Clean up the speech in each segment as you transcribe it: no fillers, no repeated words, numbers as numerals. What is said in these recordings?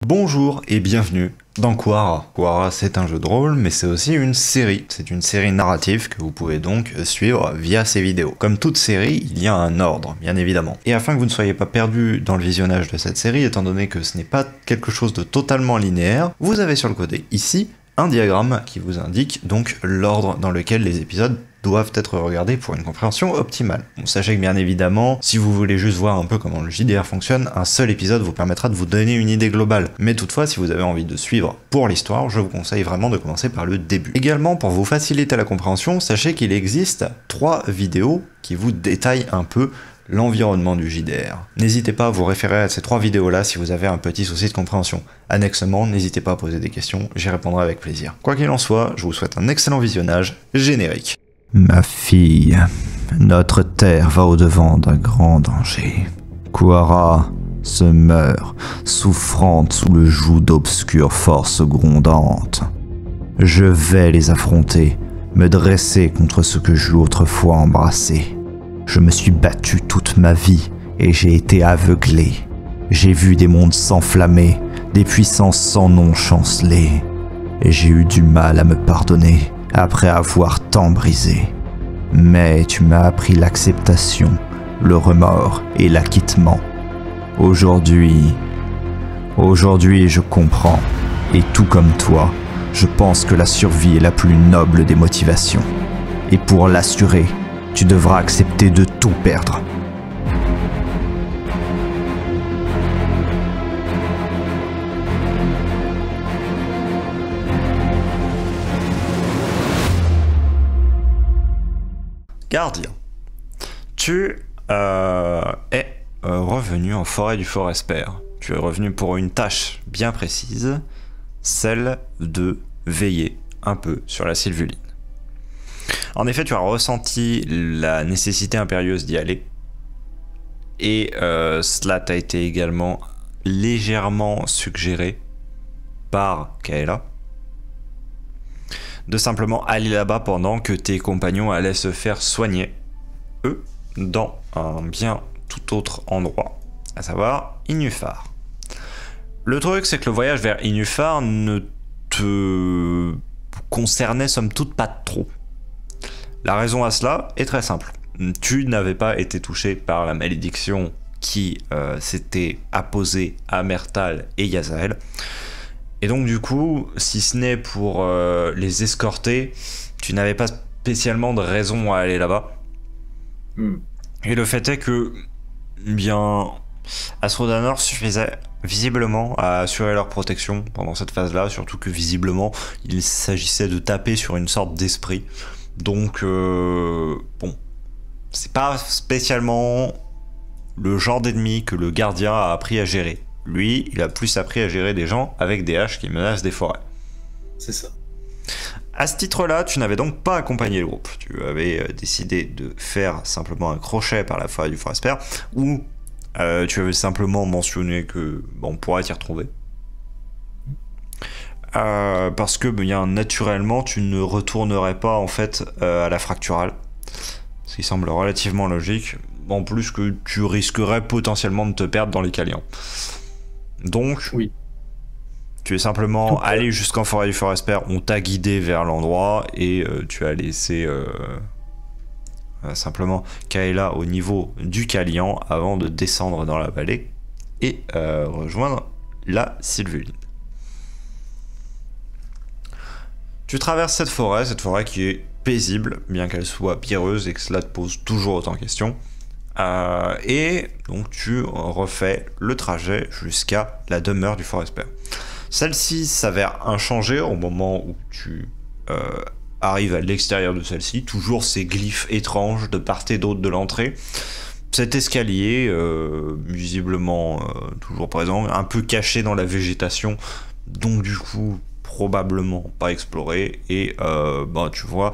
Bonjour et bienvenue dans Quara. Quara, c'est un jeu de rôle, mais c'est aussi une série. C'est une série narrative que vous pouvez donc suivre via ces vidéos. Comme toute série, il y a un ordre, bien évidemment. Et afin que vous ne soyez pas perdu dans le visionnage de cette série, étant donné que ce n'est pas quelque chose de totalement linéaire, vous avez sur le côté, ici, un diagramme qui vous indique donc l'ordre dans lequel les épisodes doivent être regardés pour une compréhension optimale. Bon, sachez que bien évidemment, si vous voulez juste voir un peu comment le JDR fonctionne, un seul épisode vous permettra de vous donner une idée globale. Mais toutefois, si vous avez envie de suivre pour l'histoire, je vous conseille vraiment de commencer par le début. Également, pour vous faciliter la compréhension, sachez qu'il existe 3 vidéos qui vous détaillent un peu l'environnement du JDR. N'hésitez pas à vous référer à ces 3 vidéos-là si vous avez un petit souci de compréhension. Annexement, n'hésitez pas à poser des questions, j'y répondrai avec plaisir. Quoi qu'il en soit, je vous souhaite un excellent visionnage générique. Ma fille, notre terre va au-devant d'un grand danger. Quara se meurt, souffrante sous le joug d'obscures forces grondantes. Je vais les affronter, me dresser contre ce que j'eus autrefois embrassé. Je me suis battu toute ma vie et j'ai été aveuglé. J'ai vu des mondes s'enflammer, des puissances sans nom chanceler. Et j'ai eu du mal à me pardonner après avoir tant brisé. Mais tu m'as appris l'acceptation, le remords et l'acquittement. Aujourd'hui, je comprends. Et tout comme toi, je pense que la survie est la plus noble des motivations. Et pour l'assurer, tu devras accepter de tout perdre. Gardien, tu es revenu en forêt du Forest-Père. Tu es revenu pour une tâche bien précise, celle de veiller un peu sur la Sylvuline. En effet, tu as ressenti la nécessité impérieuse d'y aller, et cela t'a été également légèrement suggéré par Kaela, de simplement aller là-bas pendant que tes compagnons allaient se faire soigner, eux, dans un bien tout autre endroit, à savoir Inufar. Le truc, c'est que le voyage vers Inufar ne te concernait somme toute pas trop. La raison à cela est très simple. Tu n'avais pas été touché par la malédiction qui s'était apposée à Mertal et Yazael. Et donc du coup, si ce n'est pour les escorter, tu n'avais pas spécialement de raison à aller là-bas. Et le fait est que, bien, Astrodanor suffisait visiblement à assurer leur protection pendant cette phase-là, surtout que visiblement, il s'agissait de taper sur une sorte d'esprit. Donc, bon, c'est pas spécialement le genre d'ennemi que le gardien a appris à gérer. Lui, il a plus appris à gérer des gens avec des haches qui menacent des forêts. C'est ça. À ce titre-là, tu n'avais donc pas accompagné le groupe. Tu avais décidé de faire simplement un crochet par la forêt du Forest-Père, où tu avais simplement mentionné que on pourrait t'y retrouver. Parce que bien naturellement, tu ne retournerais pas en fait à la fracturale. Ce qui semble relativement logique. En plus que tu risquerais potentiellement de te perdre dans les Calians. Donc, oui. Tu es simplement allé jusqu'en forêt du Forest-Père, on t'a guidé vers l'endroit et tu as laissé simplement Kaela au niveau du Calian avant de descendre dans la vallée et rejoindre la Sylvuline. Tu traverses cette forêt qui est paisible, bien qu'elle soit pierreuse et que cela te pose toujours autant de questions. Et donc tu refais le trajet jusqu'à la demeure du Forest-Père. Celle-ci s'avère inchangée au moment où tu arrives à l'extérieur de celle-ci. Toujours ces glyphes étranges de part et d'autre de l'entrée. Cet escalier, visiblement toujours présent, un peu caché dans la végétation, donc du coup probablement pas exploré, et tu vois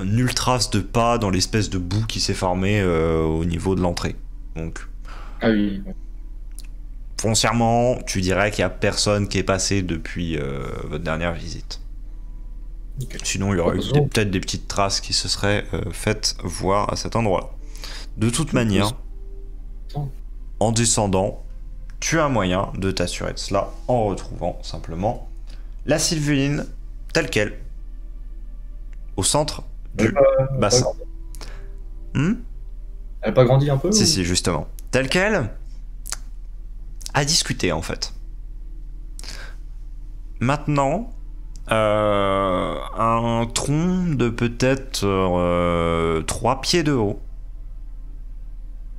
nulle trace de pas dans l'espèce de boue qui s'est formée au niveau de l'entrée. Donc, ah oui. Foncièrement, tu dirais qu'il n'y a personne qui est passé depuis votre dernière visite. Okay. Sinon, il y aurait eu peut-être des petites traces qui se seraient faites voir à cet endroit-là. De toute manière, en descendant, tu as moyen de t'assurer de cela en retrouvant simplement la sylvuline telle qu'elle au centre du bassin. Elle n'a pas grandi un peu Si, ou... si, justement. Telle qu'elle, à discuter en fait. Maintenant, un tronc de peut-être 3 pieds de haut,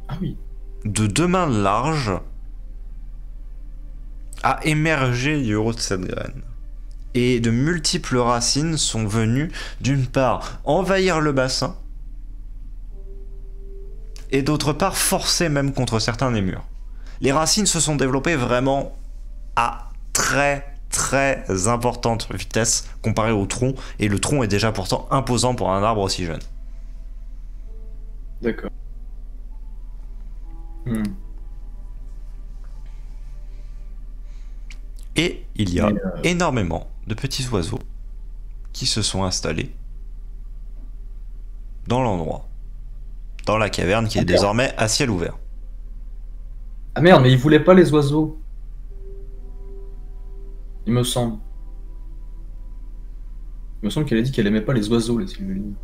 Ah oui. de 2 mains larges, a émergé du haut de cette graine. Et de multiples racines sont venues, d'une part, envahir le bassin, et d'autre part, forcer même contre certains des murs. Les racines se sont développées vraiment à très importante vitesse comparée au tronc, et le tronc est déjà pourtant imposant pour un arbre aussi jeune. D'accord. Et il y a énormément de petits oiseaux qui se sont installés dans l'endroit, dans la caverne qui est désormais à ciel ouvert. Ah merde, mais il voulait pas les oiseaux. Il me semble. Il me semble qu'elle a dit qu'elle aimait pas les oiseaux, les sylvulines.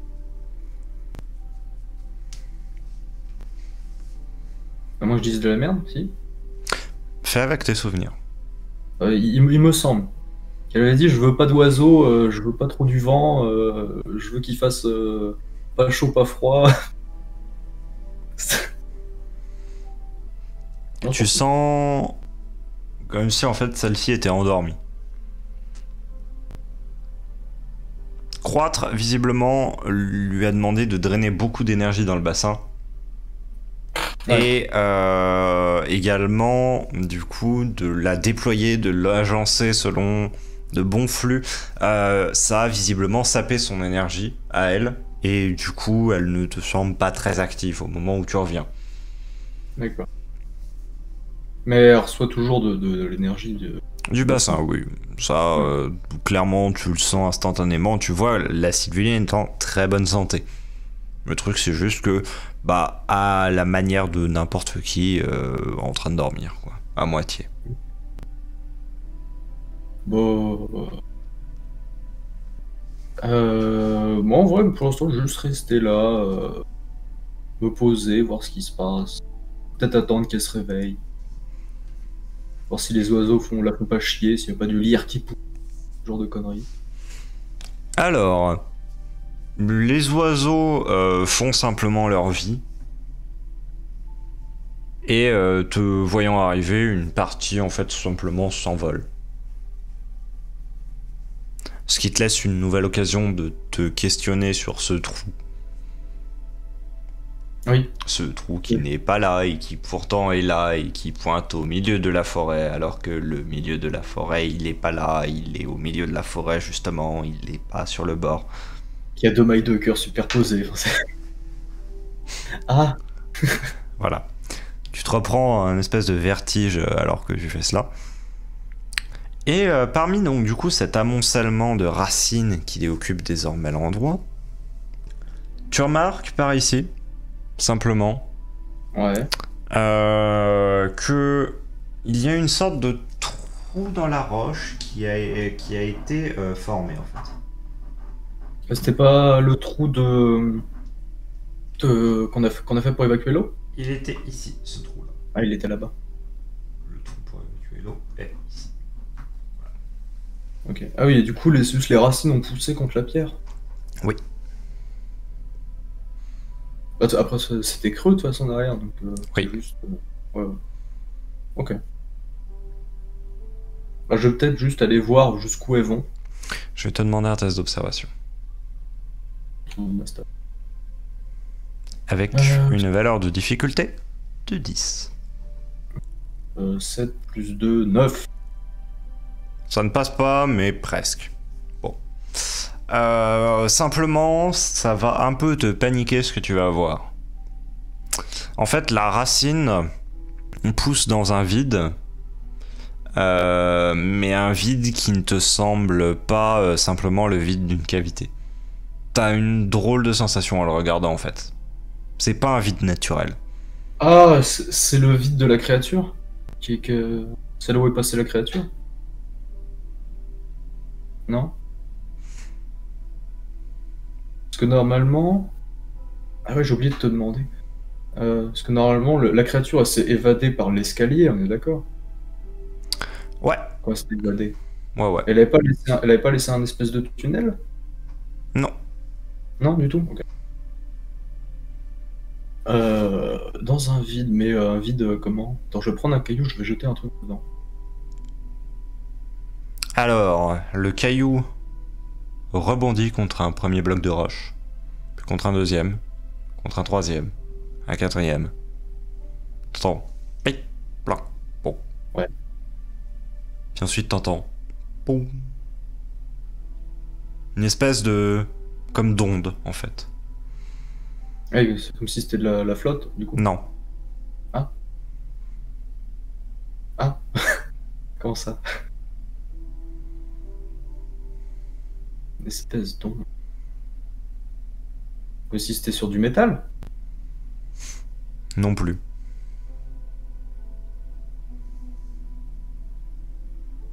Ah, moi je disais de la merde, si. Fais avec tes souvenirs. Il me semble. Elle avait dit je veux pas d'oiseaux, je veux pas trop du vent, je veux qu'il fasse pas chaud, pas froid. Non, Tu sens comme si en fait celle-ci était endormie. Croître, visiblement, lui a demandé de drainer beaucoup d'énergie dans le bassin. Ouais. Et également, du coup, de la déployer, de l'agencer selon de bons flux. Ça a visiblement sapé son énergie à elle. Et du coup, elle ne te semble pas très active au moment où tu reviens. D'accord. Mais elle reçoit toujours de l'énergie de... Du bassin, oui. Ça, clairement, tu le sens instantanément. Tu vois, la sylvuline est en très bonne santé. Le truc, c'est juste que, bah, à la manière de n'importe qui en train de dormir, quoi. À moitié. Bon... moi, en vrai, pour l'instant, je vais juste rester là, me poser, voir ce qui se passe. Peut-être attendre qu'elle se réveille. Voir si les oiseaux la font pas chier, s'il n'y a pas du lierre qui pousse, ce genre de conneries. Alors, les oiseaux font simplement leur vie. Et te voyant arriver, une partie, en fait, tout simplement s'envole. Ce qui te laisse une nouvelle occasion de te questionner sur ce trou. Oui. Ce trou qui n'est pas là et qui pourtant est là et qui pointe au milieu de la forêt, alors que le milieu de la forêt, il est pas là, il est au milieu de la forêt justement, il n'est pas sur le bord. Il y a 2 mailles de cœur superposées. Ah. Voilà. Tu te reprends un espèce de vertige alors que tu fais cela. Et parmi donc du coup cet amoncellement de racines qui occupe désormais l'endroit, tu remarques par ici, simplement, Ouais. que il y a une sorte de trou dans la roche qui a été formé en fait. C'était pas le trou qu'on a fait pour évacuer l'eau? Il était ici, ce trou-là. Ah, il était là-bas. Le trou pour évacuer l'eau est ici. Ok. Ah oui, et du coup, juste les racines ont poussé contre la pierre. Oui. Bah, après, c'était creux de toute façon derrière, donc Oui. c'est juste... ouais. Ok. Bah, je vais peut-être juste aller voir jusqu'où elles vont. Je vais te demander un test d'observation. Basta. Avec une valeur de difficulté de 10. 7 plus 2, 9. Ça ne passe pas, mais presque. Bon. Simplement, ça va un peu te paniquer ce que tu vas voir. En fait, la racine pousse dans un vide, mais un vide qui ne te semble pas simplement le vide d'une cavité. T'as une drôle de sensation en le regardant, en fait. C'est pas un vide naturel. Ah, c'est le vide de la créature? C'est là où est passée la créature? Non? Parce que normalement... Ah ouais, j'ai oublié de te demander. Parce que normalement, la créature, elle s'est évadée par l'escalier, on est d'accord? Ouais, Quand elle s'est évadée. ouais. Elle avait pas laissé un espèce de tunnel? Non. Non, du tout? Ok. Dans un vide, mais un vide comment? Attends, je vais prendre un caillou, je vais jeter un truc dedans. Alors, le caillou rebondit contre un premier bloc de roche, puis contre un deuxième, contre un troisième, un quatrième. T'entends pic, plac, bon. Ouais. Puis ensuite t'entends boum. Une espèce de... comme d'onde, en fait. Ouais, c'est comme si c'était de la flotte, du coup. Non. Ah. Comment ça? Une espèce d'onde. Mais si c'était sur du métal? Non plus.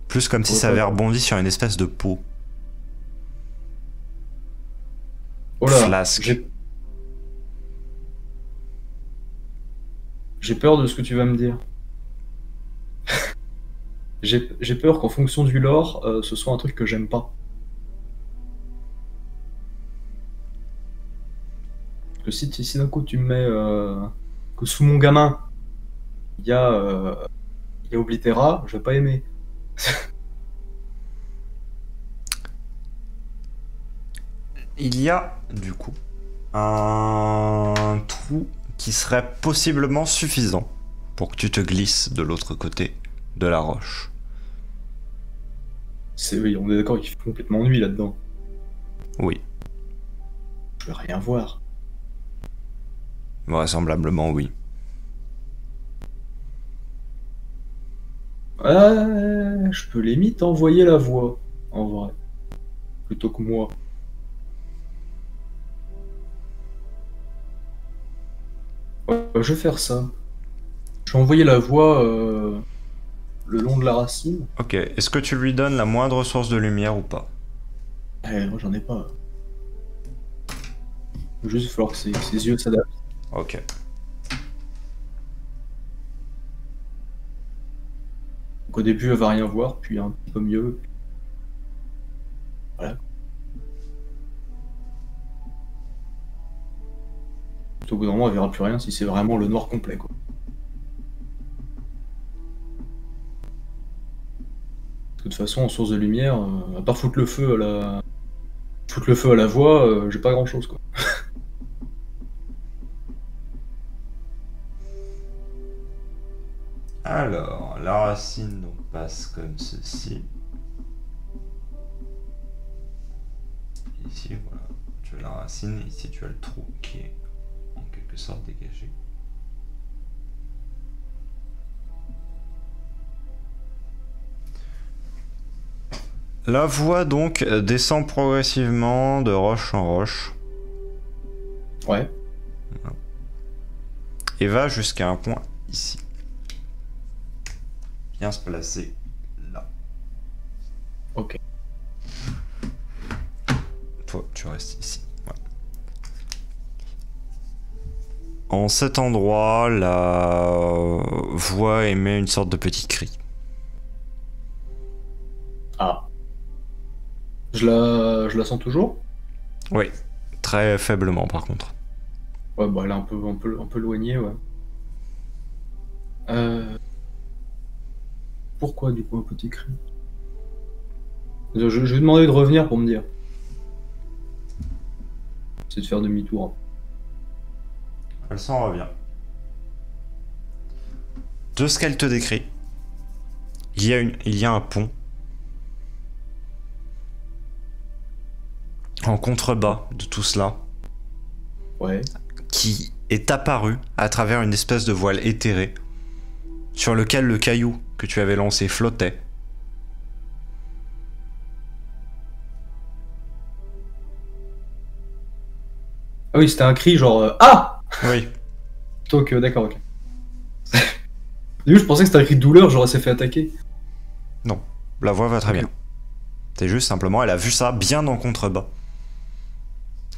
Plus comme si Ouais, ça avait pas- rebondi sur une espèce de peau. Oh là, Flasque. j'ai peur de ce que tu vas me dire. J'ai peur qu'en fonction du lore, ce soit un truc que j'aime pas. Parce que si d'un coup tu me mets que sous mon gamin, il y a Oblitera, je vais pas aimer. Il y a, du coup, un trou qui serait possiblement suffisant pour que tu te glisses de l'autre côté de la roche. Oui, on est d'accord qu'il fait complètement nuit là-dedans. Oui, Je vais rien voir. vraisemblablement oui. Ouais, je peux limite envoyer la voix, en vrai. Plutôt que moi. Ouais, je vais faire ça. Je vais envoyer la voix le long de la racine. Ok, est-ce que tu lui donnes la moindre source de lumière ou pas? Moi j'en ai pas. Il va juste falloir que ses yeux s'adaptent. Ok. Donc au début elle va rien voir, puis un petit peu mieux. Voilà. Au bout d'un moment elle verra plus rien si c'est vraiment le noir complet quoi. De toute façon en source de lumière, à part foutre le feu à la voix, j'ai pas grand chose quoi. Alors, la racine donc passe comme ceci. Ici, voilà, tu as la racine, ici tu as le trou qui est en quelque sorte dégagé. La voie donc descend progressivement de roche en roche Ouais. et va jusqu'à un point ici. Bien se placer là. Ok. Toi, tu restes ici. Voilà. En cet endroit, la voix émet une sorte de petit cri. Ah. Je la sens toujours? Oui, très faiblement par contre. Ouais, bah elle est un peu éloignée, ouais. Pourquoi du coup un petit cri? Je vais demander de revenir pour me dire. C'est de faire demi-tour. Elle s'en revient. De ce qu'elle te décrit, il y a un pont en contrebas de tout cela Ouais. qui est apparu à travers une espèce de voile éthéré sur lequel le caillou que tu avais lancé flottait. Ah oui, c'était un cri genre Ah! Oui. Plutôt que d'accord, ok. Je pensais que c'était un cri de douleur, j'aurais s'est fait attaquer. Non, la voix va très bien. C'est juste simplement, elle a vu ça bien en contrebas.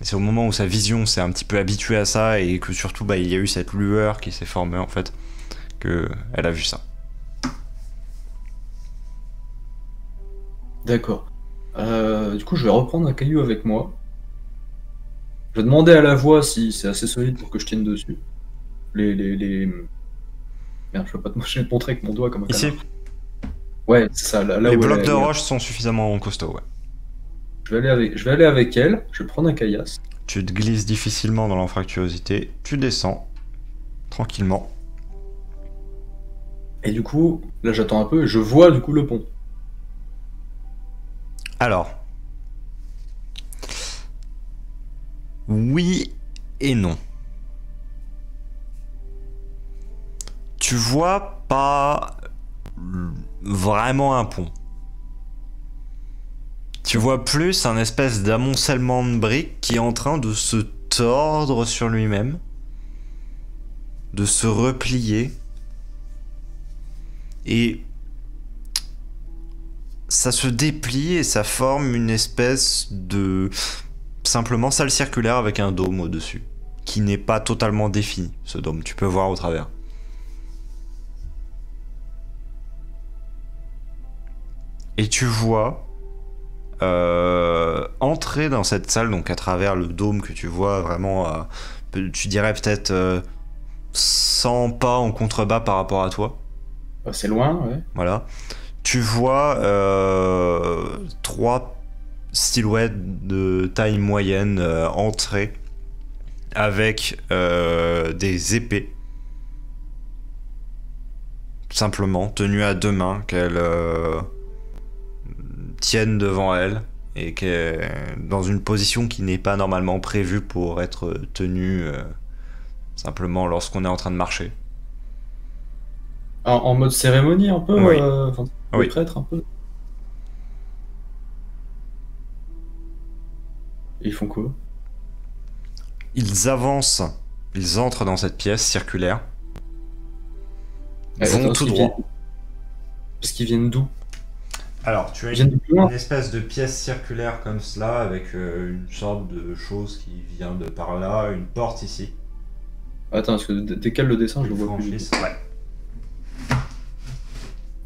Et c'est au moment où sa vision s'est un petit peu habituée à ça et que surtout bah, il y a eu cette lueur qui s'est formée en fait, que elle a vu ça. D'accord. Du coup, je vais reprendre un caillou avec moi. Je vais demander à la voix si c'est assez solide pour que je tienne dessus. Les... Merde, je vais te montrer avec mon doigt comme un Ici, canard. Ouais, c'est ça, là les où blocs elle de est. roche sont suffisamment costauds, ouais. Je vais aller avec elle, je vais prendre un caillasse. Tu te glisses difficilement dans l'anfractuosité, tu descends, tranquillement. Et du coup, là j'attends un peu et je vois du coup le pont. Alors, oui et non. Tu vois pas vraiment un pont. Tu vois plus un espèce d'amoncellement de briques qui est en train de se tordre sur lui-même, de se replier, et ça se déplie et ça forme une espèce de simplement salle circulaire avec un dôme au-dessus, qui n'est pas totalement défini, ce dôme, tu peux voir au travers. Et tu vois entrer dans cette salle, donc à travers le dôme que tu vois vraiment, tu dirais peut-être 100 pas en contrebas par rapport à toi. Bah, c'est loin, ouais. Voilà. Tu vois 3 silhouettes de taille moyenne entrer avec des épées. Simplement, tenues à 2 mains, qu'elles tiennent devant elles et qu'elles dans une position qui n'est pas normalement prévue pour être tenue simplement lorsqu'on est en train de marcher. En mode cérémonie un peu, Oui. Enfin, le Oui. prêtre un peu. Et ils font quoi? Ils avancent, ils entrent dans cette pièce circulaire, vont Attends, tout ils droit. Parce qu'ils viennent d'où? Alors, tu as Ils viennent du plus loin. une espèce de pièce circulaire comme cela, avec une sorte de chose qui vient de par là, une porte ici. Attends, parce que décale le dessin, je le Une vois plus. franchise, ouais.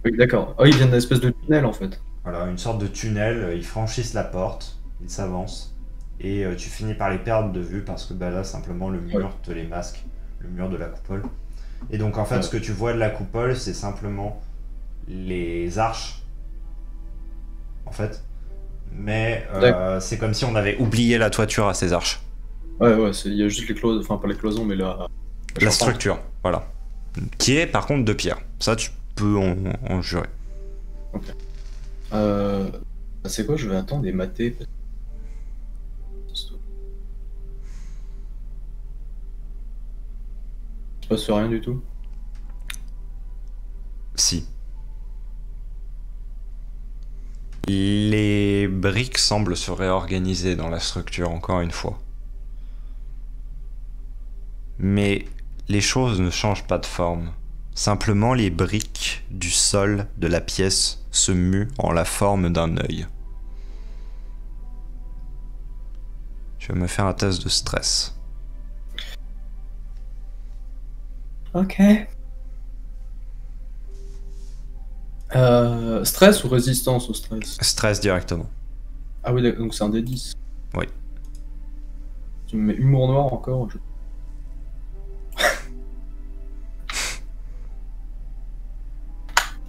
Oui, d'accord. Oh, ils viennent d'une espèce de tunnel en fait. Voilà, une sorte de tunnel, ils franchissent la porte, ils s'avancent, et tu finis par les perdre de vue parce que bah, là, simplement, le mur te les masque, le mur de la coupole. Et donc, en fait, Ouais. ce que tu vois de la coupole, c'est simplement les arches, en fait. Mais c'est comme si on avait oublié la toiture à ces arches. Ouais, ouais, il y a juste les cloisons, enfin pas les cloisons, mais la La structure, voilà. Qui est par contre de pierre. Ça, tu peux en jurer. C'est quoi? Je vais attendre et mater. Il se passe rien du tout. Si. Les briques semblent se réorganiser dans la structure encore une fois. Mais les choses ne changent pas de forme. Simplement les briques du sol de la pièce se muent en la forme d'un œil. Je vais me faire un test de stress. Ok. Stress ou résistance au stress? Stress directement. Ah oui, donc c'est un des 10. Oui. Tu me mets humour noir encore.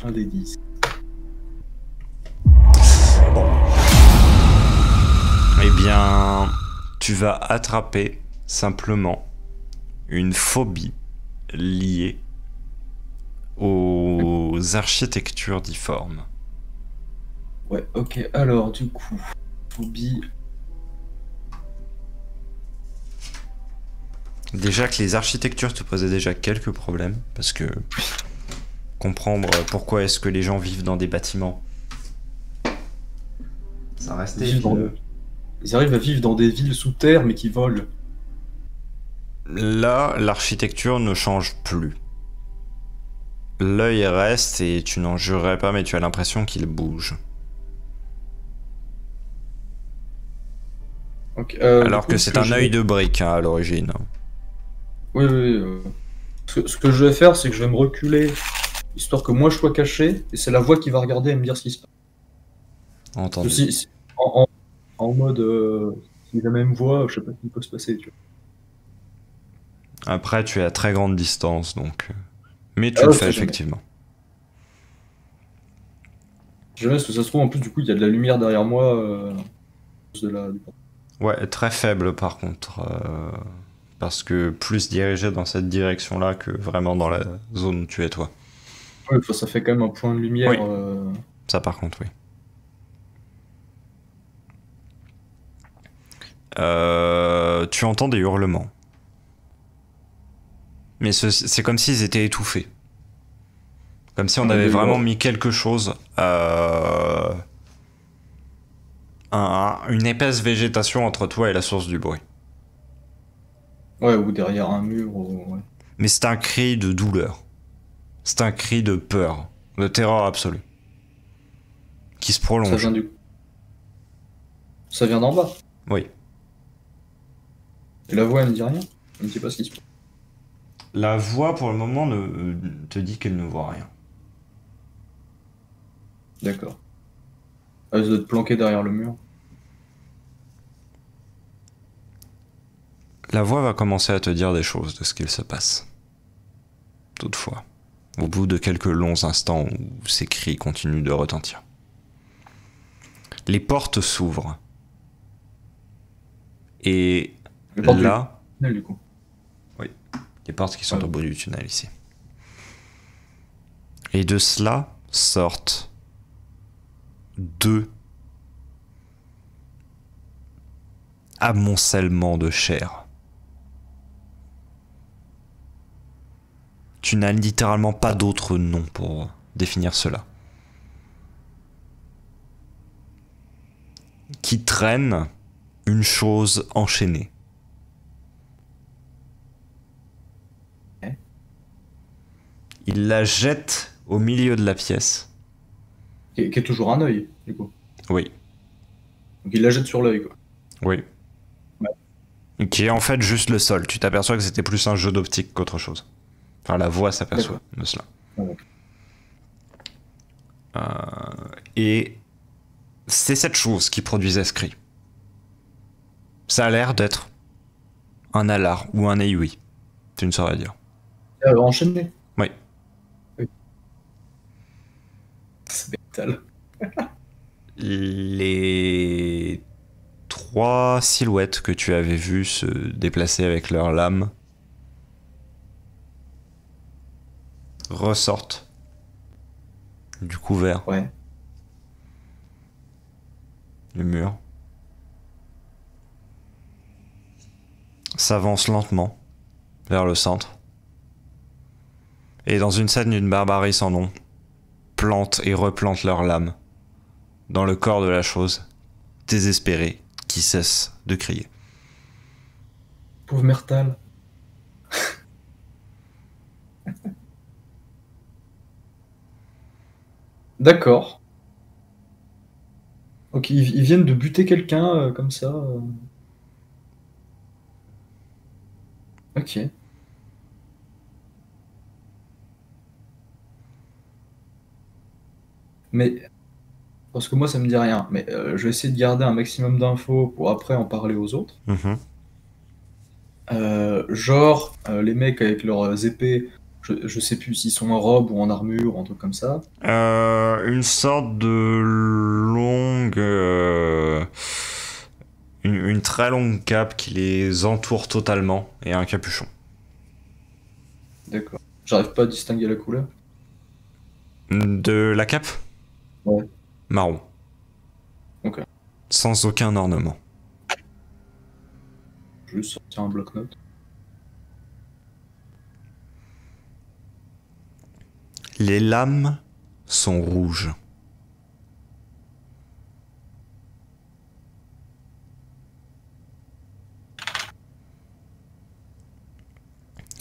Un des 10. Eh bien, tu vas attraper simplement une phobie liée aux architectures difformes. Ouais, ok. Alors, du coup, phobie. Déjà que les architectures te posaient déjà quelques problèmes, parce que comprendre pourquoi est-ce que les gens vivent dans des bâtiments, ça restait... Ils arrivent à vivre dans des villes sous terre, mais qui volent. Là, l'architecture ne change plus. L'œil reste et tu n'en jurerais pas, mais tu as l'impression qu'il bouge. Ok, Alors du coup, que ce c'est un je œil vais- de brique hein, à l'origine. Oui, oui, oui. Ce que je vais faire, c'est que je vais me reculer, histoire que moi je sois caché, et c'est la voix qui va regarder et me dire ce qui se passe. Entendu. En, en mode, si jamais elle me voit, je sais pas ce qui peut se passer, tu Après, tu es à très grande distance, donc... Mais vois. tu Ah, le on fais sait jamais. effectivement. Jamais, parce que ça se trouve, en plus, du coup, il y a de la lumière derrière moi, à cause de la... Ouais, très faible par contre. Parce que plus dirigé dans cette direction-là que vraiment dans la zone où tu es toi. Ouais, enfin, ça fait quand même un point de lumière. Oui, ça par contre, oui. Tu entends des hurlements. Mais c'est comme s'ils étaient étouffés. Comme si on avait vraiment mis quelque chose, une épaisse végétation entre toi et la source du bruit. Ouais, ou derrière un mur, ouais. Mais c'est un cri de douleur. C'est un cri de peur, de terreur absolue. Qui se Ça prolonge. vient du... Ça vient d'en bas. Oui. Et la voix, elle me dit rien. Elle me dit pas ce qui se passe. La voix, pour le moment, te dit qu'elle ne voit rien. D'accord. Elle doit être planquée derrière le mur. La voix va commencer à te dire des choses de ce qu'il se passe. Toutefois, au bout de quelques longs instants où ces cris continuent de retentir. Les portes s'ouvrent. Et Les portes là... du tunnel, du coup. Oui, les portes qui sont Ouais. au bout du tunnel ici. Et de cela sortent deux amoncellements de chair. Tu n'as littéralement pas d'autre nom pour définir cela. Qui traîne une chose enchaînée. Ouais. Il la jette au milieu de la pièce. Qui est toujours un œil, du coup. Oui, Donc il la jette sur l'œil, quoi. oui. Ouais. Qui est en fait juste le sol. Tu t'aperçois que c'était plus un jeu d'optique qu'autre chose. Enfin, la voix s'aperçoit de cela. Ouais. Et c'est cette chose qui produisait ce cri. Ça a l'air d'être un alar ou un aïoui. Tu ne saurais dire. Enchaîné. Oui. Oui. C'est métal. Les trois silhouettes que tu avais vues se déplacer avec leurs lames ressortent du couvert, Ouais. du mur, s'avancent lentement vers le centre et dans une scène d'une barbarie sans nom, plantent et replantent leurs lames dans le corps de la chose, désespérée, qui cesse de crier. Pauvre Mertal. D'accord. Ok, ils viennent de buter quelqu'un comme ça. Ok. Mais, parce que moi ça me dit rien, mais je vais essayer de garder un maximum d'infos pour après en parler aux autres. Genre, les mecs avec leurs épées, je sais plus s'ils sont en robe ou en armure, ou un truc comme ça. Une sorte de longue... une très longue cape qui les entoure totalement et un capuchon. D'accord. J'arrive pas à distinguer la couleur. De la cape? Ouais. Marron. Ok. Sans aucun ornement. Je vais juste sortir un bloc-notes. Les lames sont rouges.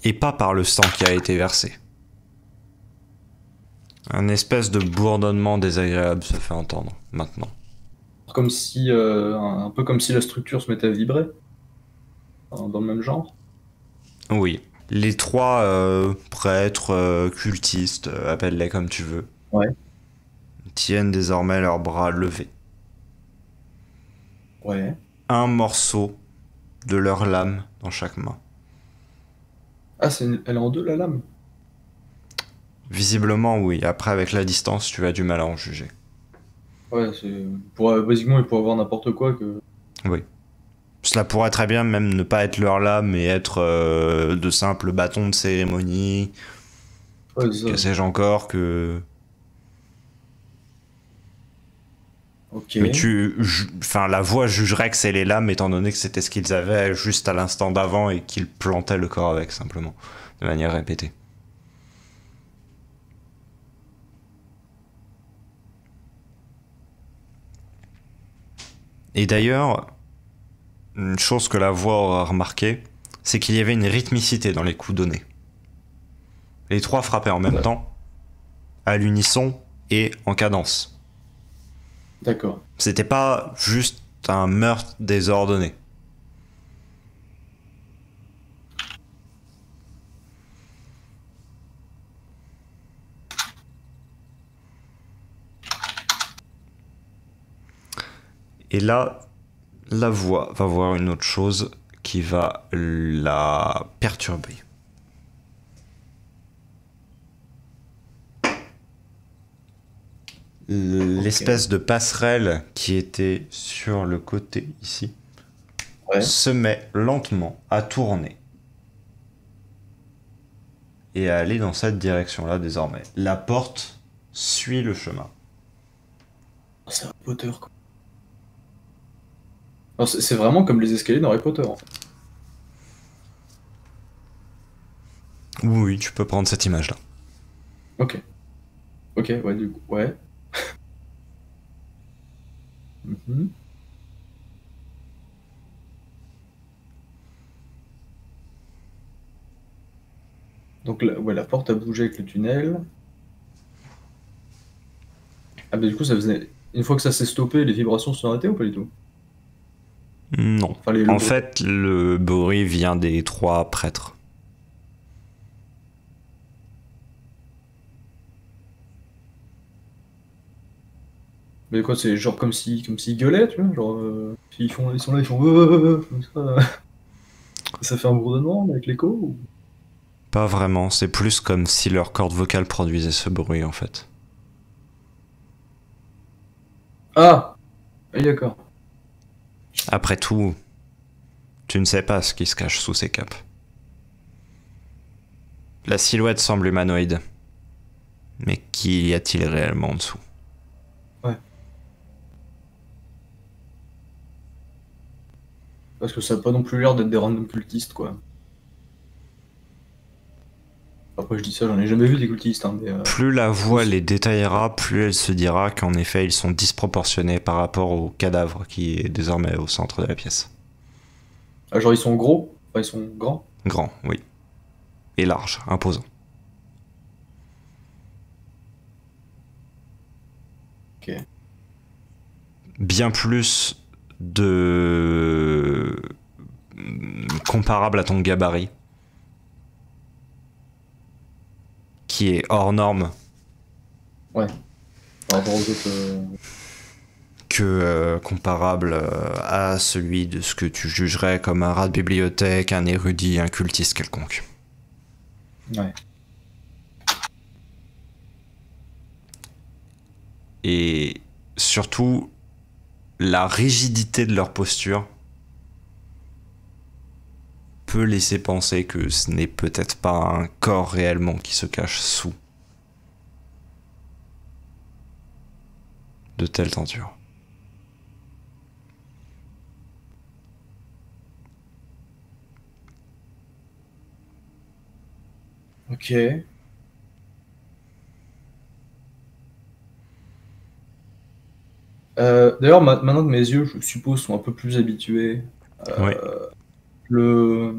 Et pas par le sang qui a été versé. Un espèce de bourdonnement désagréable se fait entendre, maintenant. Comme si, un peu comme si la structure se mettait à vibrer, dans le même genre. Oui. Les trois prêtres, cultistes, appelle-les comme tu veux, Ouais. tiennent désormais leurs bras levés. Ouais. Un morceau de leur lame dans chaque main. Ah, elle est en deux, la lame? Visiblement, oui. Après, avec la distance, tu as du mal à en juger. Ouais, basiquement, il pourrait avoir n'importe quoi que... Oui. Cela pourrait très bien même ne pas être leur lame, mais être de simples bâtons de cérémonie. Ouais, c'est Que ça. sais-je encore que... Ok. Mais enfin, la voix jugerait que c'est les lames, étant donné que c'était ce qu'ils avaient juste à l'instant d'avant et qu'ils plantaient le corps avec, simplement. De manière répétée. Et d'ailleurs, une chose que la voix aura remarqué, c'est qu'il y avait une rythmicité dans les coups donnés. Les trois frappaient en même temps, à l'unisson et en cadence. D'accord. C'était pas juste un meurtre désordonné. Et là, la voix va voir une autre chose qui va la perturber. L'espèce de passerelle qui était sur le côté ici Ouais. se met lentement à tourner et à aller dans cette direction-là désormais. La porte suit le chemin. C'est Harry Potter, quoi. Alors, c'est vraiment comme les escaliers dans Harry Potter, en fait. Oui, tu peux prendre cette image-là. Ok. Ok, ouais, du coup, ouais. Mhm. Donc, ouais, la porte a bougé avec le tunnel. Ah, bah, du coup, ça faisait... Une fois que ça s'est stoppé, les vibrations se sont arrêtées ou pas du tout? Non. Enfin, le En bruit. fait, le bruit vient des trois prêtres. Mais quoi, c'est genre comme s'ils gueulaient, tu vois? Genre, ils sont là, ils font... comme ça. Ça fait un bourdonnement avec l'écho ou... Pas vraiment, c'est plus comme si leur corde vocale produisait ce bruit en fait. Ah! Oui, d'accord. Après tout, tu ne sais pas ce qui se cache sous ces capes. La silhouette semble humanoïde. Mais qu'y a-t-il réellement en dessous? Ouais. Parce que ça n'a pas non plus l'air d'être des random cultistes, quoi. Après, je dis ça, j'en ai jamais vu des cultistes, hein, mais... Plus la voix les détaillera, plus elle se dira qu'en effet ils sont disproportionnés par rapport au cadavre qui est désormais au centre de la pièce. Ah, genre, ils sont gros? Enfin, ils sont grands? Grand, oui. Et large, imposant. Ok. Bien plus de... comparable à ton gabarit. Qui est hors norme. Ouais. Par rapport aux autres... Que comparable à celui de ce que tu jugerais comme un rat de bibliothèque, un érudit, un cultiste quelconque. Ouais. Et surtout, la rigidité de leur posture peut laisser penser que ce n'est peut-être pas un corps réellement qui se cache sous de telles tentures. Ok. D'ailleurs, maintenant que mes yeux, je suppose, sont un peu plus habitués, Oui. le...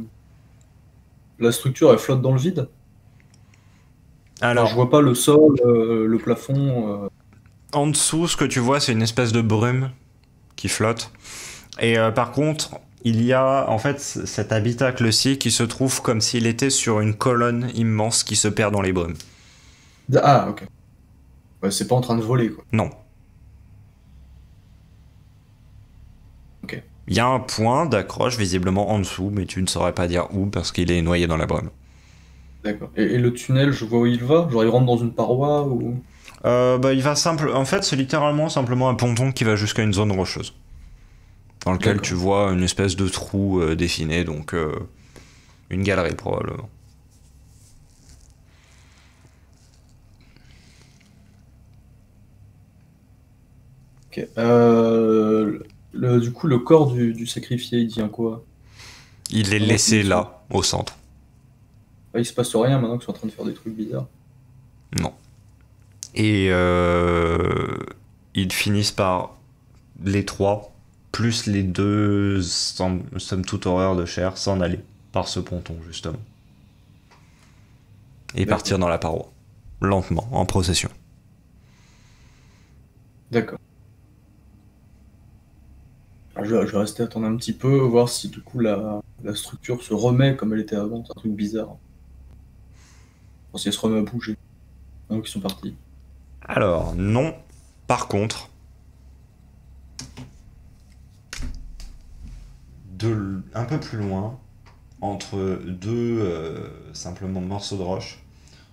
la structure, elle flotte dans le vide? Alors, je Alors, vois pas le sol, le plafond. en dessous, ce que tu vois, c'est une espèce de brume qui flotte. Et par contre, il y a en fait cet habitacle-ci qui se trouve comme s'il était sur une colonne immense qui se perd dans les brumes. Ah, ok. Ouais, c'est pas en train de voler, quoi. Non. Ok, Il y a un point d'accroche visiblement en dessous, mais tu ne saurais pas dire où parce qu'il est noyé dans la brume. d'accord. Et le tunnel, je vois où il va? Genre, il rentre dans une paroi ou... Il va en fait, c'est littéralement simplement un ponton qui va jusqu'à une zone rocheuse, dans lequel D'accord. tu vois une espèce de trou dessiné, donc une galerie probablement. Ok. Du coup, le corps du sacrifié, il devient quoi? Il est Pendant qu'il est laissé dessus. là, au centre. Ah, il se passe rien maintenant qu'ils sont en train de faire des trucs bizarres. Non. Et ils finissent par les trois, plus les deux, somme toute horreur de chair, s'en aller par ce ponton justement. Et D'accord. partir dans la paroi, lentement, en procession. D'accord. Alors, je vais rester attendre un petit peu, voir si du coup la structure se remet comme elle était avant. C'est un truc bizarre. Voir si elle se remet à bouger. Donc ils sont partis. Alors, non, par contre, un peu plus loin, entre deux simplement morceaux de roche,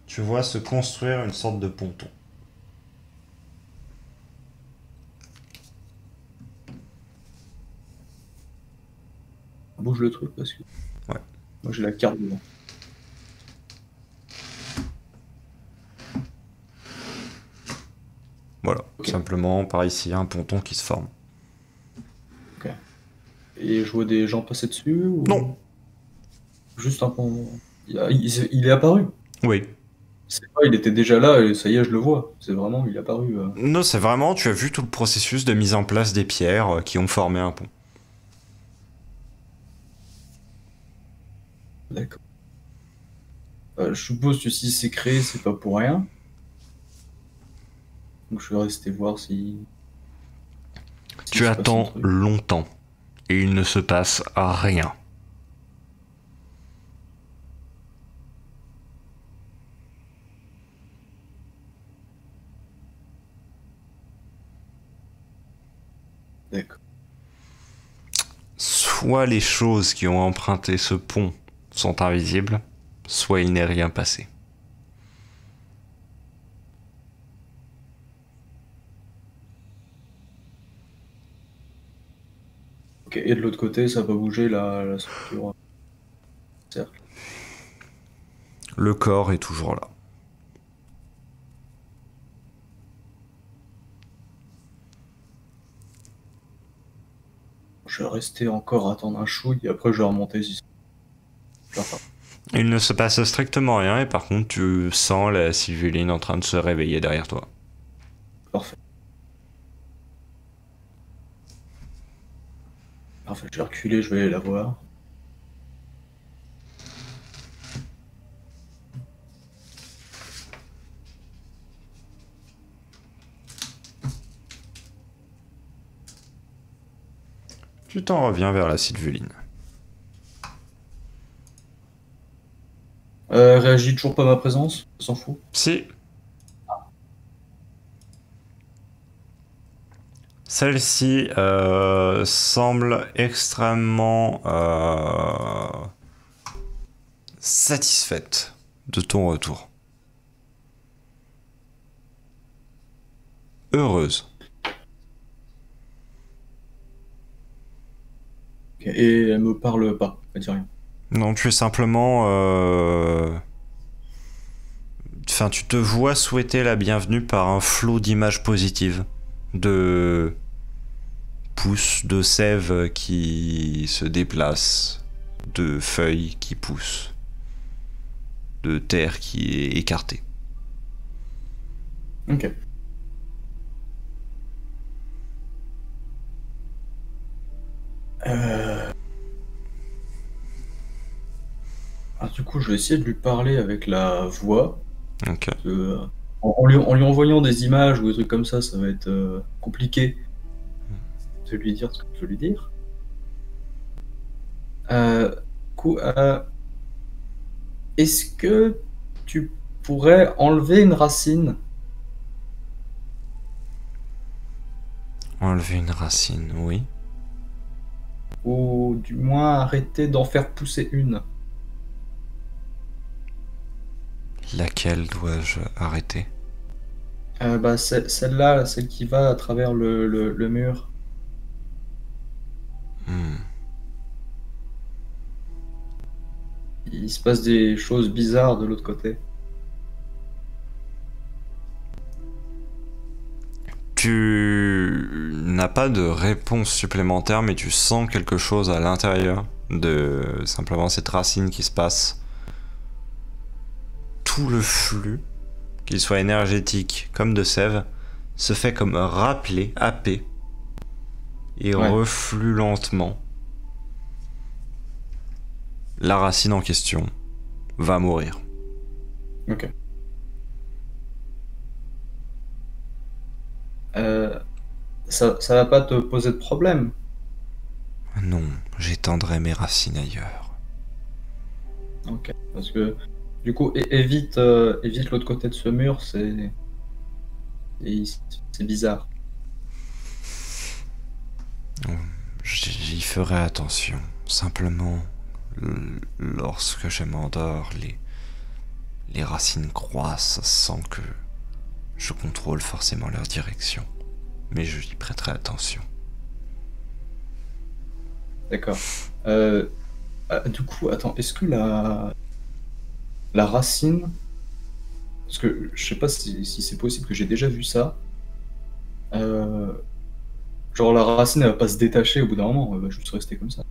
tu vois se construire une sorte de ponton. Bouge le truc parce que Ouais. moi j'ai la carte devant. Voilà, Ok. simplement par ici, un ponton qui se forme. Et je vois des gens passer dessus Non. ou juste un pont. Il est apparu. Oui. C'est pas, il était déjà là et ça y est, je le vois. C'est vraiment, il est apparu. Non, c'est vraiment, tu as vu tout le processus de mise en place des pierres qui ont formé un pont. D'accord. Je suppose que si c'est créé, c'est pas pour rien. Donc je vais rester voir si. Tu s'il se passe un attends truc. longtemps et il ne se passe rien. D'accord. Soit les choses qui ont emprunté ce pont sont invisibles, soit il n'est rien passé. Ok. Et de l'autre côté, ça va bouger la structure. Cercle. Le corps est toujours là. Je vais rester encore attendre un chouille et après je vais remonter si je repars. Il ne se passe strictement rien et par contre tu sens la Sylvuline en train de se réveiller derrière toi. Parfait. Parfait, je vais reculer, je vais aller la voir. Tu t'en reviens vers la Sylvuline. Réagit toujours pas à ma présence, on s'en fout. Si. Celle-ci semble extrêmement satisfaite de ton retour. Heureuse. Ok. Et elle me parle pas, elle dit rien. Non, tu es simplement... Enfin, tu te vois souhaiter la bienvenue par un flot d'images positives. De pousses de sève qui se déplacent, de feuilles qui poussent, de terre qui est écartée. Ok. Alors, du coup, je vais essayer de lui parler avec la voix. Ok. En lui envoyant des images ou des trucs comme ça va être compliqué de lui dire ce que je veux lui dire. Du coup, est-ce que tu pourrais enlever une racine? Enlever une racine, oui. Ou du moins arrêter d'en faire pousser une? Laquelle dois-je arrêter? Bah, celle-là, celle qui va à travers le mur. Hmm. Il se passe des choses bizarres de l'autre côté. Tu n'as pas de réponse supplémentaire, mais tu sens quelque chose à l'intérieur de simplement cette racine qui se passe. Tout le flux, qu'il soit énergétique comme de sève, se fait comme râper, happer, et Ouais. reflue lentement. La racine en question va mourir. Ok. Ça va pas te poser de problème? Non, j'étendrai mes racines ailleurs. Ok. Parce que du coup, évite l'autre côté de ce mur, c'est bizarre. J'y ferai attention. Simplement, lorsque je m'endors, les racines croissent sans que je contrôle forcément leur direction. Mais je y prêterai attention. D'accord. Du coup, attends, est-ce que la racine, parce que je sais pas si c'est possible que j'ai déjà vu ça. euh, Genre la racine, elle va pas se détacher au bout d'un moment, elle va juste rester comme ça.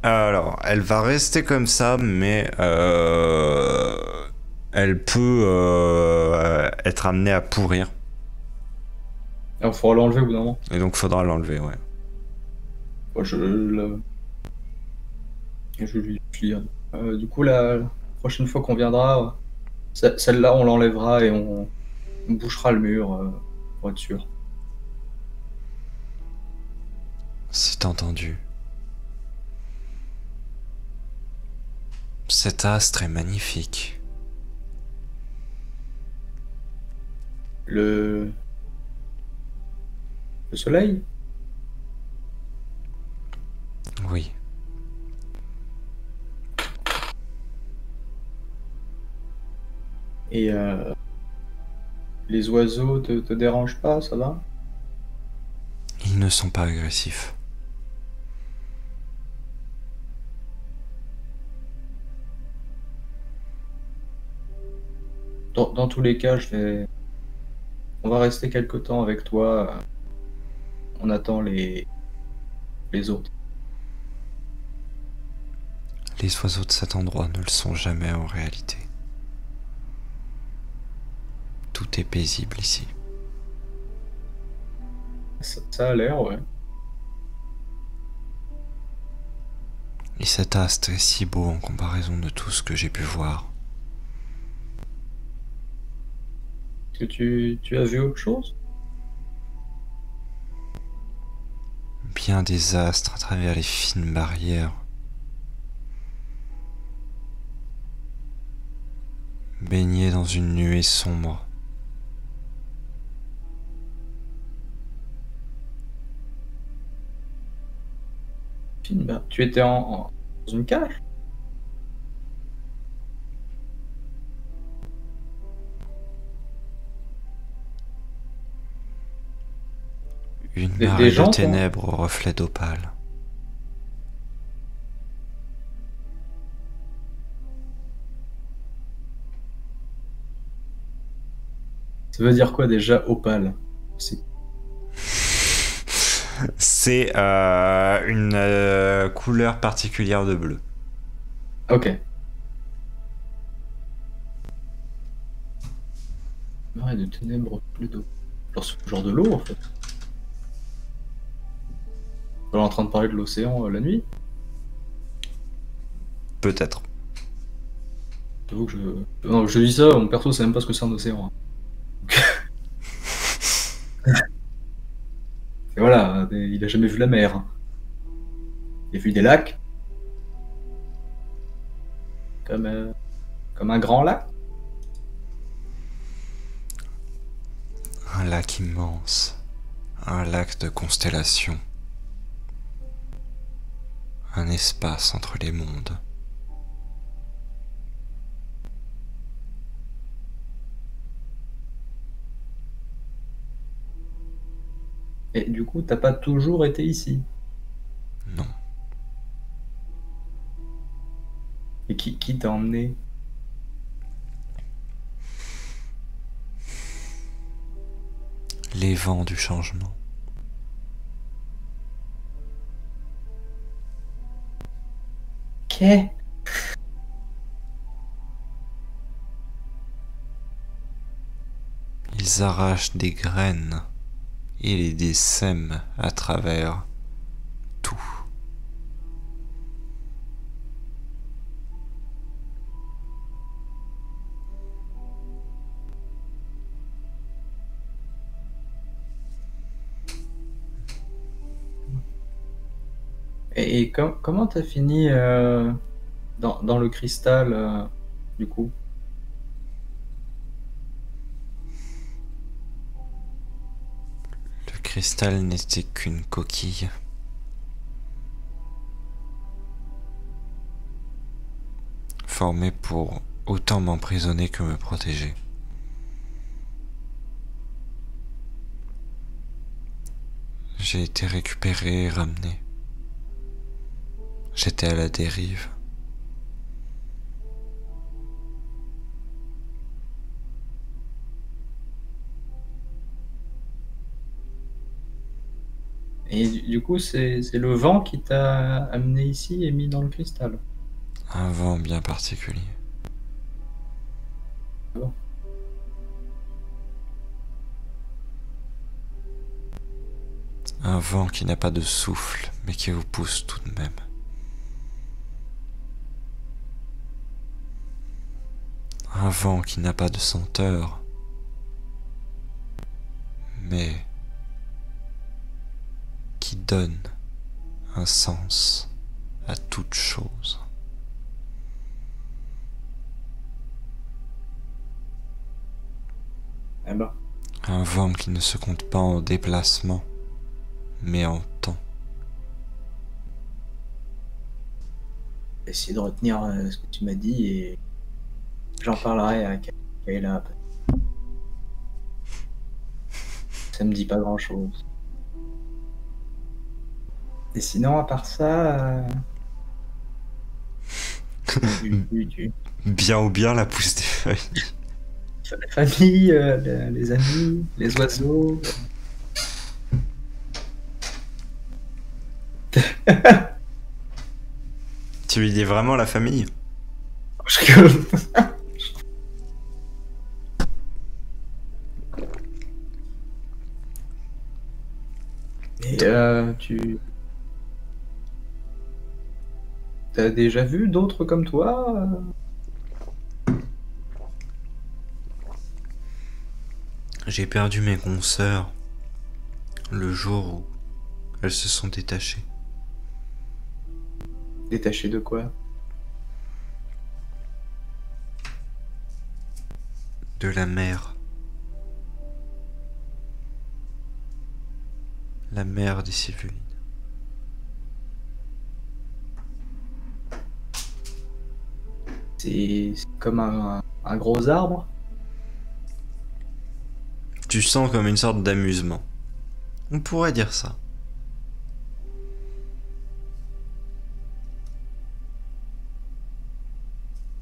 Alors, elle va rester comme ça, mais elle peut être amenée à pourrir. Il faudra l'enlever au bout d'un moment. Et donc, faudra l'enlever, ouais. Moi, je lui dis. Du coup, la prochaine fois qu'on viendra, celle-là, on l'enlèvera et on bouchera le mur pour être sûr. C'est entendu. Cet astre est magnifique. Le soleil? Oui. Et les oiseaux te dérangent pas, ça va? Ils ne sont pas agressifs. Dans tous les cas, on va rester quelque temps avec toi. On attend les autres. Les oiseaux de cet endroit ne le sont jamais en réalité. Tout est paisible ici. Ça a l'air, ouais. Et cet astre est si beau en comparaison de tout ce que j'ai pu voir. Est-ce que tu as vu autre chose? Bien des astres à travers les fines barrières. Baignés dans une nuée sombre. Tu étais dans une cage? Une Des marée de gens, toi? ténèbres au reflet d'opale. Ça veut dire quoi déjà, opale? C'est C'est une couleur particulière de bleu. ok. Ouais, de ténèbres plus d'eau. Genre de l'eau, en fait. On est en train de parler de l'océan la nuit. Peut-être. J'avoue que je... Non, je dis ça, mon perso sait même pas ce que c'est un océan. Et voilà, il a jamais vu la mer. Il a vu des lacs. Comme un grand lac. Un lac immense. Un lac de constellations. Un espace entre les mondes. Et du coup, t'as pas toujours été ici. Non. Et qui t'a emmené? Les vents du changement. Qu'est? Ils arrachent des graines et les dessèment à travers tout. Et comment t'as fini dans le cristal, du coup? Le cristal n'était qu'une coquille. Formée pour autant m'emprisonner que me protéger. J'ai été récupéré et ramené. J'étais à la dérive. Et du coup, c'est le vent qui t'a amené ici et mis dans le cristal. Un vent bien particulier. Bon. Un vent qui n'a pas de souffle, mais qui vous pousse tout de même. Un vent qui n'a pas de senteur, mais qui donne un sens à toute chose. Eh ben. Un vent qui ne se compte pas en déplacement, mais en temps. Essayer de retenir ce que tu m'as dit et j'en parlerai à Kayla après. Ça me dit pas grand chose. Et sinon, à part ça. Bien ou bien la pousse des feuilles. La famille, les amis, les oiseaux. Tu lui dis vraiment la famille? Je rigole. Et tu... T'as déjà vu d'autres comme toi? J'ai perdu mes consoeurs le jour où elles se sont détachées. Détaché de quoi? De la mer. La mer des Sylvulines. C'est comme un gros arbre? Tu sens comme une sorte d'amusement. On pourrait dire ça.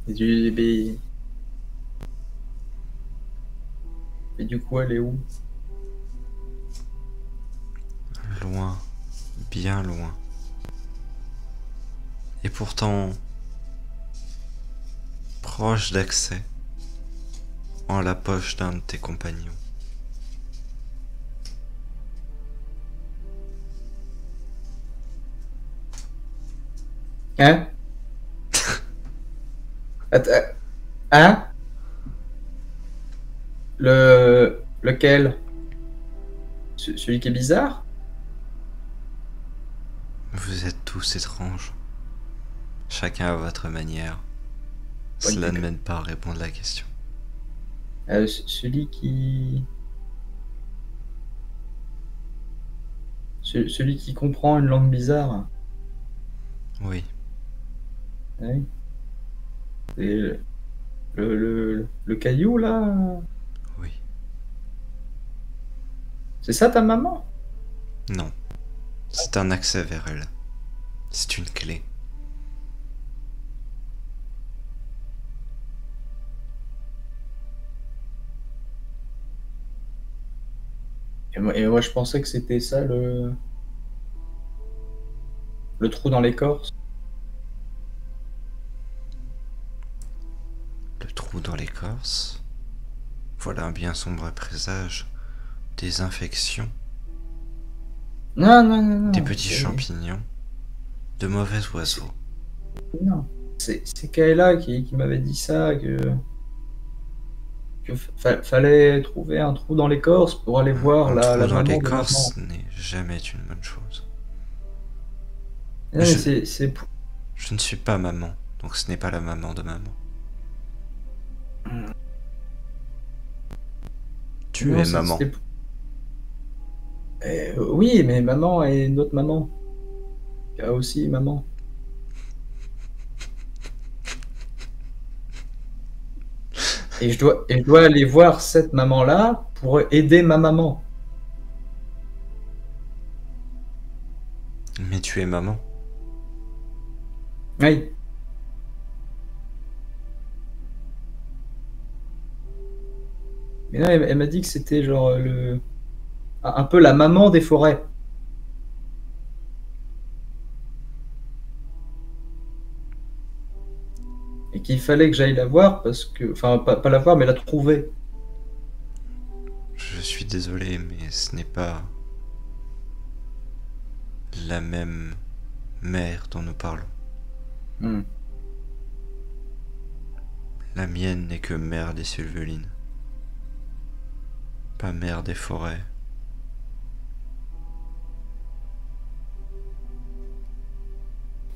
Et du coup, elle est où? Loin, bien loin. Et pourtant proche d'accès en la poche d'un de tes compagnons. Hein? Attends. Hein? Lequel? Celui qui est bizarre? Vous êtes tous étranges. Chacun à votre manière. Oui, Cela ne d'accord. mène pas à répondre à la question. Celui qui... Celui qui comprend une langue bizarre. Oui, Oui. Et le caillou, là? oui. C'est ça ta maman? Non. C'est un accès vers elle. C'est une clé. Et moi, je pensais que c'était ça, le trou dans l'écorce. Le trou dans l'écorce. Voilà un bien sombre présage. Des infections. Non, non, non, non. Des petits c'est- champignons. De mauvais oiseaux. Non. C'est Kaela qui m'avait dit ça, fallait trouver un trou dans l'écorce pour aller voir Un la trou dans maman de l'écorce maman. n'est jamais une bonne chose. Non, Mais mais je, c'est pour... je ne suis pas maman, donc ce n'est pas la maman de maman. Tu non, es maman. c'était oui, mais maman et notre maman. Il y a aussi maman. Et je dois aller voir cette maman-là pour aider ma maman. Mais tu es maman. Oui. Mais non, elle m'a dit que c'était genre un peu la maman des forêts. Et qu'il fallait que j'aille la voir parce que... Enfin, pas la voir, mais la trouver. Je suis désolé, mais ce n'est pas la même mère dont nous parlons. Hmm. La mienne n'est que mère des Sylvelines. Pas mère des forêts.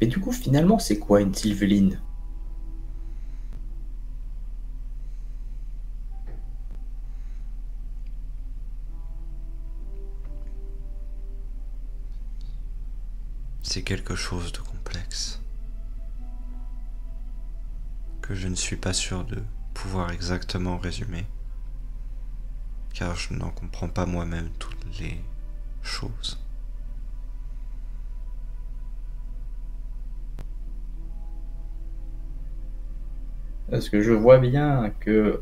Et du coup, finalement, c'est quoi une sylveline? C'est quelque chose de complexe. Que je ne suis pas sûr de pouvoir exactement résumer. Car je n'en comprends pas moi-même toutes les choses. Parce que je vois bien que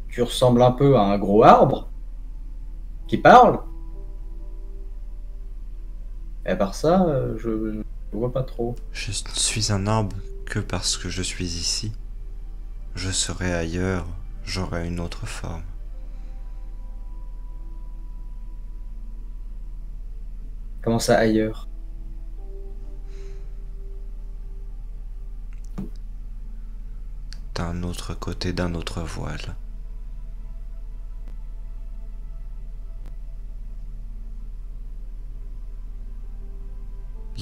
tu ressembles un peu à un gros arbre qui parle. Et à part ça, je vois pas trop. Je ne suis un arbre que parce que je suis ici. Je serai ailleurs, j'aurai une autre forme. Comment ça ailleurs? D'un autre côté d'un autre voile.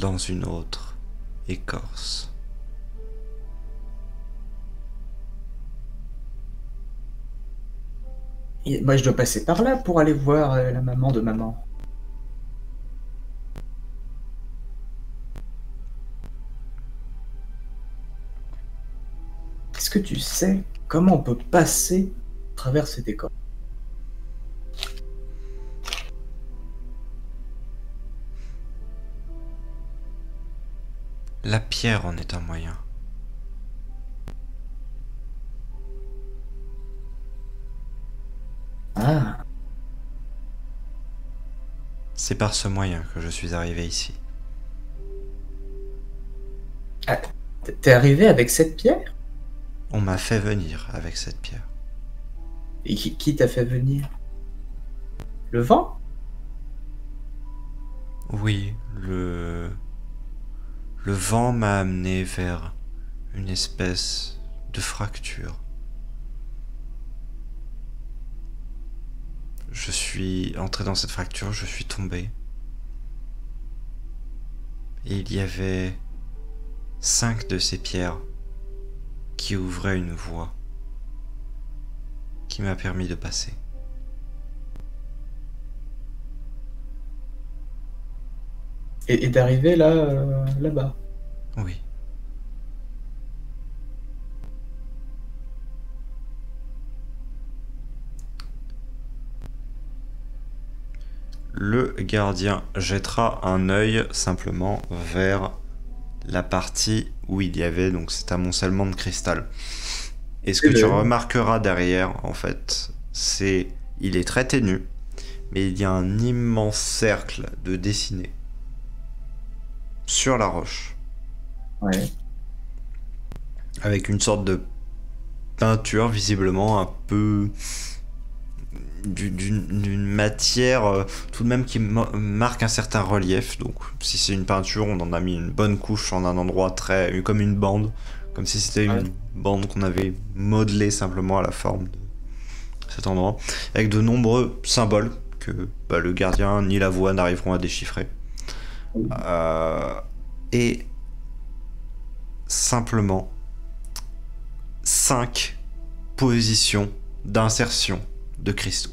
Dans une autre écorce. Moi, je dois passer par là pour aller voir la maman de maman. Est-ce que tu sais comment on peut passer à travers cette école? La pierre en est un moyen. Ah, C'est par ce moyen que je suis arrivé ici. ah, t'es arrivé avec cette pierre? On m'a fait venir avec cette pierre. Et qui t'a fait venir? Le vent? Oui, le vent m'a amené vers une espèce de fracture. Je suis entré dans cette fracture, je suis tombé. Et il y avait 5 de ces pierres qui ouvraient une voie qui m'a permis de passer. Et d'arriver là, là-bas. Oui. Le gardien jettera un œil simplement vers la partie où il y avait donc cet amoncellement de cristal. Et ce que tu remarqueras derrière, en fait, c'est... Il est très ténu, mais il y a un immense cercle de dessiné sur la roche. Ouais. Avec une sorte de peinture, visiblement un peu... d'une matière tout de même qui marque un certain relief. Donc si c'est une peinture, on en a mis une bonne couche en un endroit très... comme une bande. Comme si c'était une bande qu'on avait modelée simplement à la forme de cet endroit. Avec de nombreux symboles que le gardien ni la voix n'arriveront à déchiffrer. Et simplement 5 positions d'insertion de cristaux.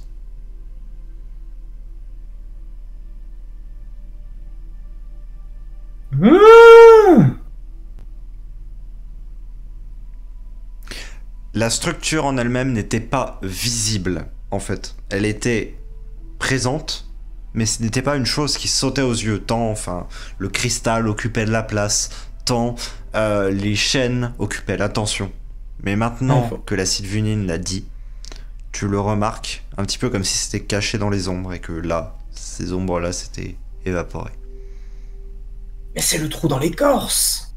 La structure en elle-même n'était pas visible, en fait. Elle était présente, mais ce n'était pas une chose qui sautait aux yeux, tant le cristal occupait de la place, tant les chaînes occupaient l'attention. Mais maintenant que la Sylvunine l'a dit, tu le remarques un petit peu comme si c'était caché dans les ombres et que là, ces ombres-là s'étaient évaporées. Mais c'est le trou dans l'écorce!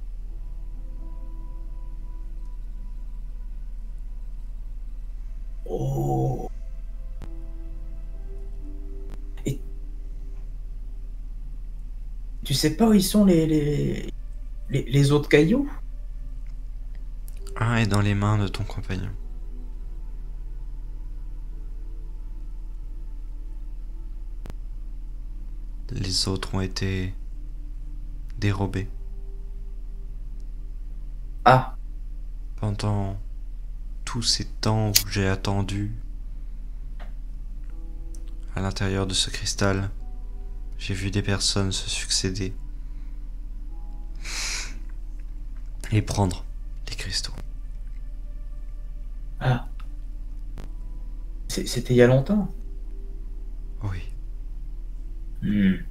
Oh! Et... Tu sais pas où ils sont les autres cailloux? Un est dans les mains de ton compagnon. Les autres ont été dérobés. Ah! Pendant tous ces temps où j'ai attendu à l'intérieur de ce cristal, j'ai vu des personnes se succéder et prendre les cristaux. Ah! C'était il y a longtemps? Oui. Il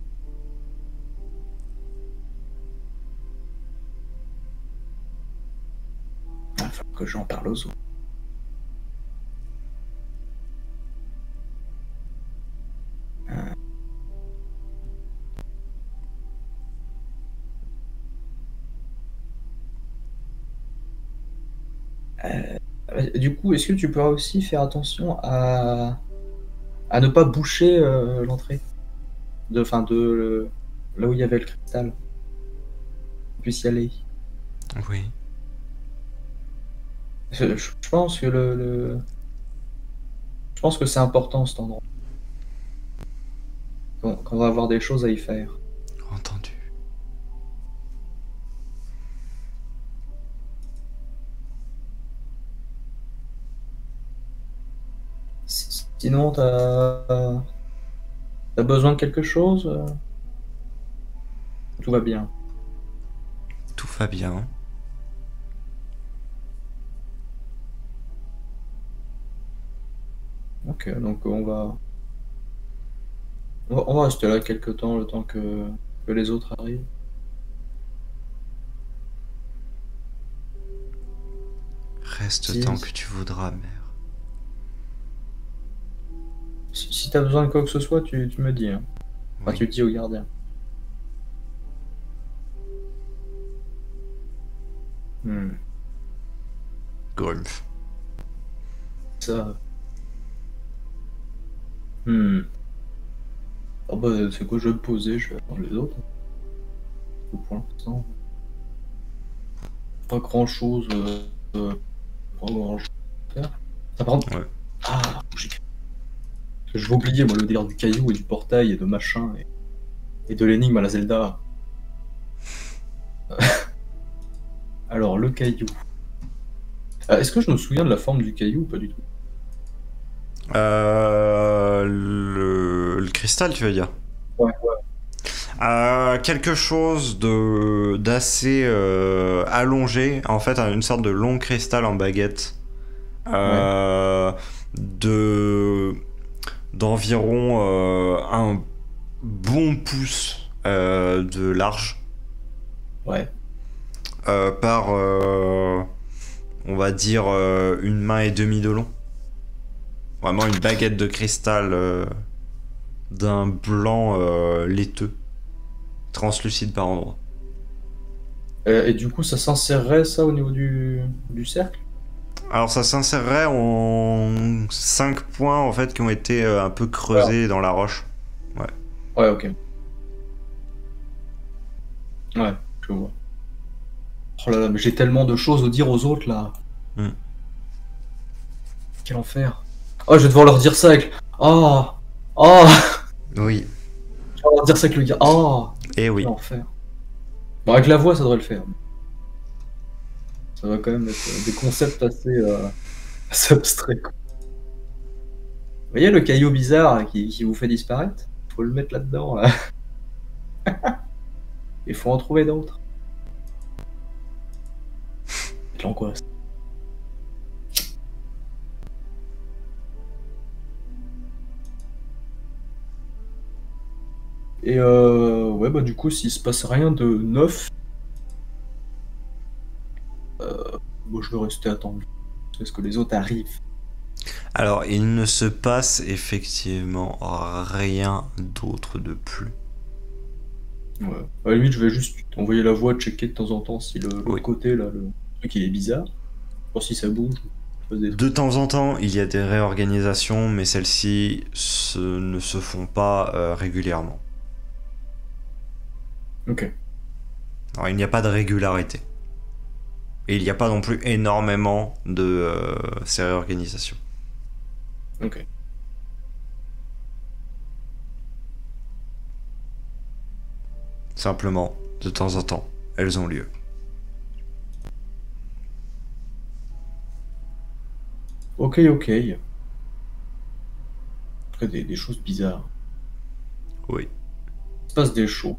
va falloir que j'en parle aux autres. Du coup, est-ce que tu pourras aussi faire attention à ne pas boucher l'entrée de là où il y avait le cristal? On puisse y aller. Oui. Je pense que je pense que c'est important cet endroit. Qu'on va avoir des choses à y faire. Entendu. Sinon, t'as besoin de quelque chose? Tout va bien. Tout va bien. Ok, donc on va rester là quelques temps, le temps que les autres arrivent. Reste tant que tu voudras, mère. Si t'as besoin de quoi que ce soit, tu me dis. Hein. Enfin, Oui. tu dis au gardien. Golf. Ça. Ah bah, c'est quoi, je vais me poser, je vais attendre les autres. Pour l'instant. pas grand chose. Pas grand chose à faire. Ah, par contre. Ouais. Ah, je vais oublier moi le délire du caillou et du portail et de machin et de l'énigme à la Zelda. Alors le caillou. Est-ce que je me souviens de la forme du caillou ou pas du tout? Le cristal, tu veux dire? Ouais. Quelque chose de d'assez allongé, en fait, une sorte de long cristal en baguette, de d'environ un bon pouce de large, Ouais. par on va dire une main et demie de long. Vraiment une baguette de cristal d'un blanc laiteux, translucide par endroits. Et du coup, ça s'insérerait ça au niveau du cercle? Alors ça s'insérerait en 5 points en fait qui ont été un peu creusés dans la roche. Ouais, ok. Ouais, je vois. Oh là là, mais j'ai tellement de choses à dire aux autres là. Hmm. Quel enfer. Oh, je vais devoir leur dire ça avec. Oh! Oh! Oui. Je vais leur dire ça avec le gars. Oh! Et oui. Quel enfer. Bon, avec la voix, ça devrait le faire. Ça va quand même être des concepts assez abstraits, quoi. Vous voyez le caillou bizarre qui vous fait disparaître? Faut le mettre là-dedans, là. Il faut en trouver d'autres. C'est l'angoisse. Et ouais, bah du coup, s'il se passe rien de neuf, moi je vais rester attendu. Est-ce que les autres arrivent? Alors il ne se passe effectivement rien d'autre de plus. Ouais. À la limite, je vais juste envoyer la voix, checker de temps en temps si l'autre Oui. côté, là, le truc il est bizarre. Voir si ça bouge. De temps en temps, il y a des réorganisations, mais celles-ci ne se font pas régulièrement. Ok. Alors il n'y a pas de régularité. Et il n'y a pas non plus énormément de ces réorganisations. Ok. Simplement, de temps en temps, elles ont lieu. Ok, ok. Après, des choses bizarres. Oui. Il se passe des choses.